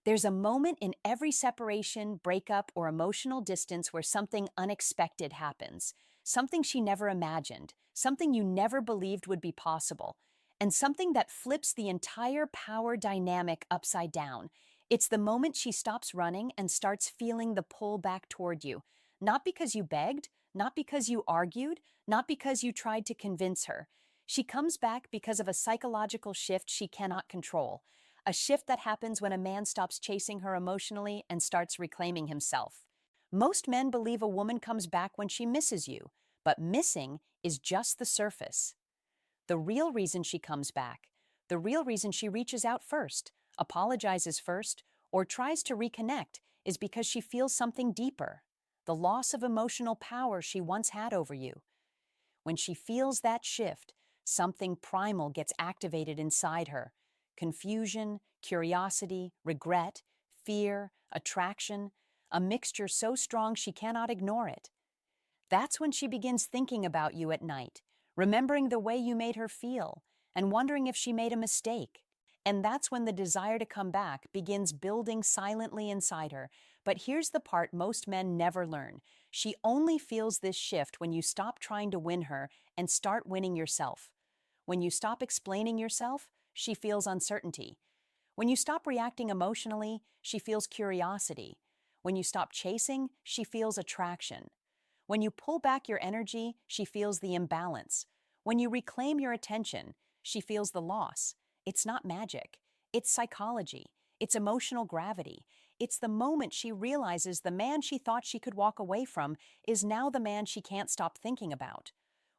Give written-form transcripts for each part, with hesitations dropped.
There's a moment in every separation, breakup, or emotional distance where something unexpected happens, something she never imagined, something you never believed would be possible, and something that flips the entire power dynamic upside down. It's the moment she stops running and starts feeling the pull back toward you, not because you begged, not because you argued, not because you tried to convince her. She comes back because of a psychological shift she cannot control, a shift that happens when a man stops chasing her emotionally and starts reclaiming himself. Most men believe a woman comes back when she misses you, but missing is just the surface. The real reason she comes back, the real reason she reaches out first, apologizes first, or tries to reconnect is because she feels something deeper, the loss of emotional power she once had over you. When she feels that shift, something primal gets activated inside her. Confusion, curiosity, regret, fear, attraction, a mixture so strong she cannot ignore it. That's when she begins thinking about you at night, remembering the way you made her feel, and wondering if she made a mistake. And that's when the desire to come back begins building silently inside her. But here's the part most men never learn. She only feels this shift when you stop trying to win her and start winning yourself. When you stop explaining yourself, she feels uncertainty. When you stop reacting emotionally, she feels curiosity. When you stop chasing, she feels attraction. When you pull back your energy, she feels the imbalance. When you reclaim your attention, she feels the loss. It's not magic. It's psychology. It's emotional gravity. It's the moment she realizes the man she thought she could walk away from is now the man she can't stop thinking about.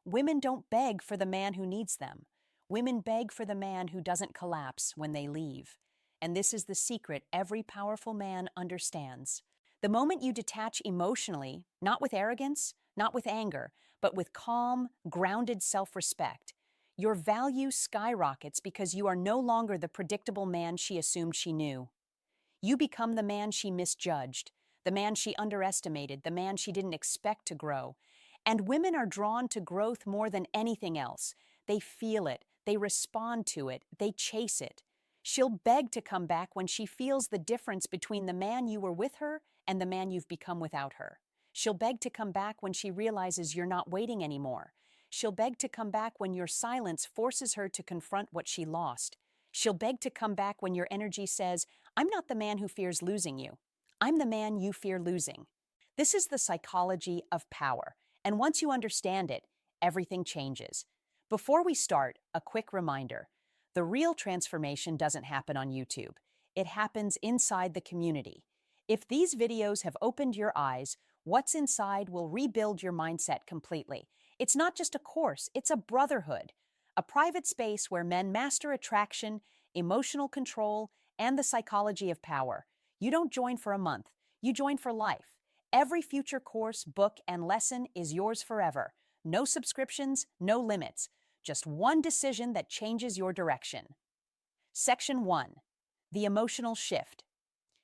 Women don't beg for the man who needs them. Women beg for the man who doesn't collapse when they leave. And this is the secret every powerful man understands. The moment you detach emotionally, not with arrogance, not with anger, but with calm, grounded self-respect, your value skyrockets because you are no longer the predictable man she assumed she knew. You become the man she misjudged, the man she underestimated, the man she didn't expect to grow. And women are drawn to growth more than anything else. They feel it, they respond to it, they chase it. She'll beg to come back when she feels the difference between the man you were with her and the man you've become without her. She'll beg to come back when she realizes you're not waiting anymore. She'll beg to come back when your silence forces her to confront what she lost. She'll beg to come back when your energy says, I'm not the man who fears losing you. I'm the man you fear losing. This is the psychology of power, and once you understand it, everything changes. Before we start, a quick reminder. The real transformation doesn't happen on YouTube. It happens inside the community. If these videos have opened your eyes, what's inside will rebuild your mindset completely. It's not just a course, it's a brotherhood. A private space where men master attraction, emotional control, and the psychology of power. You don't join for a month, you join for life. Every future course, book, and lesson is yours forever. No subscriptions, no limits. Just one decision that changes your direction. Section 1. The emotional shift.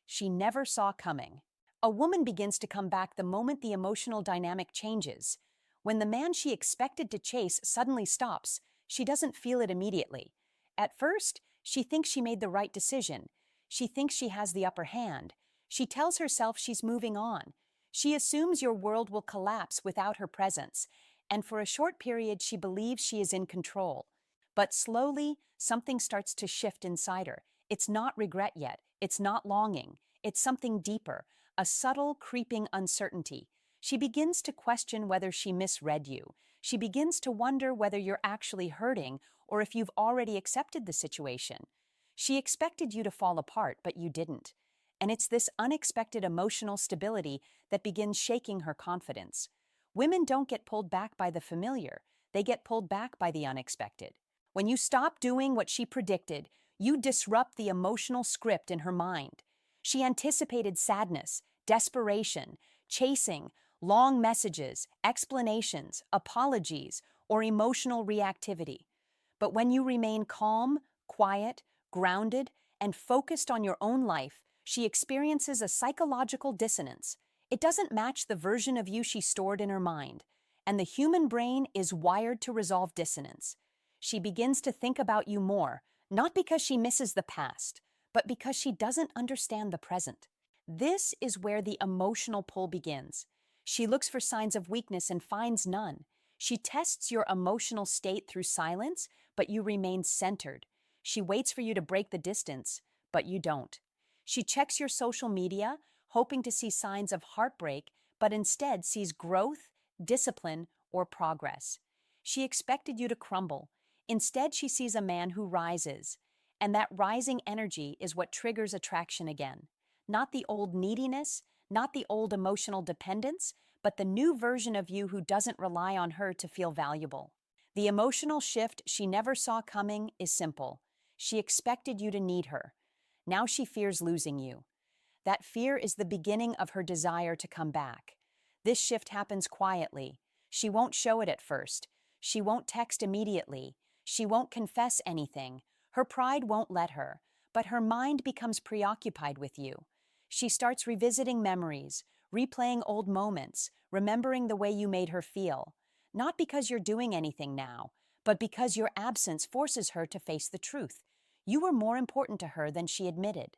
She never saw coming. A woman begins to come back the moment the emotional dynamic changes. When the man she expected to chase suddenly stops, she doesn't feel it immediately. At first, she thinks she made the right decision. She thinks she has the upper hand. She tells herself she's moving on. She assumes your world will collapse without her presence, and for a short period she believes she is in control. But slowly, something starts to shift inside her. It's not regret yet. It's not longing. It's something deeper, a subtle, creeping uncertainty. She begins to question whether she misread you. She begins to wonder whether you're actually hurting or if you've already accepted the situation. She expected you to fall apart, but you didn't. And it's this unexpected emotional stability that begins shaking her confidence. Women don't get pulled back by the familiar. They get pulled back by the unexpected. When you stop doing what she predicted, you disrupt the emotional script in her mind. She anticipated sadness, desperation, chasing, long messages, explanations, apologies, or emotional reactivity. But when you remain calm, quiet, grounded, and focused on your own life, she experiences a psychological dissonance. It doesn't match the version of you she stored in her mind, and the human brain is wired to resolve dissonance. She begins to think about you more, not because she misses the past, but because she doesn't understand the present. This is where the emotional pull begins. She looks for signs of weakness and finds none. She tests your emotional state through silence, but you remain centered. She waits for you to break the distance, but you don't. She checks your social media, hoping to see signs of heartbreak, but instead sees growth, discipline, or progress. She expected you to crumble. Instead, she sees a man who rises. And that rising energy is what triggers attraction again. Not the old neediness, not the old emotional dependence, but the new version of you who doesn't rely on her to feel valuable. The emotional shift she never saw coming is simple. She expected you to need her. Now she fears losing you. That fear is the beginning of her desire to come back. This shift happens quietly. She won't show it at first. She won't text immediately. She won't confess anything. Her pride won't let her, but her mind becomes preoccupied with you. She starts revisiting memories, replaying old moments, remembering the way you made her feel. Not because you're doing anything now, but because your absence forces her to face the truth. You were more important to her than she admitted.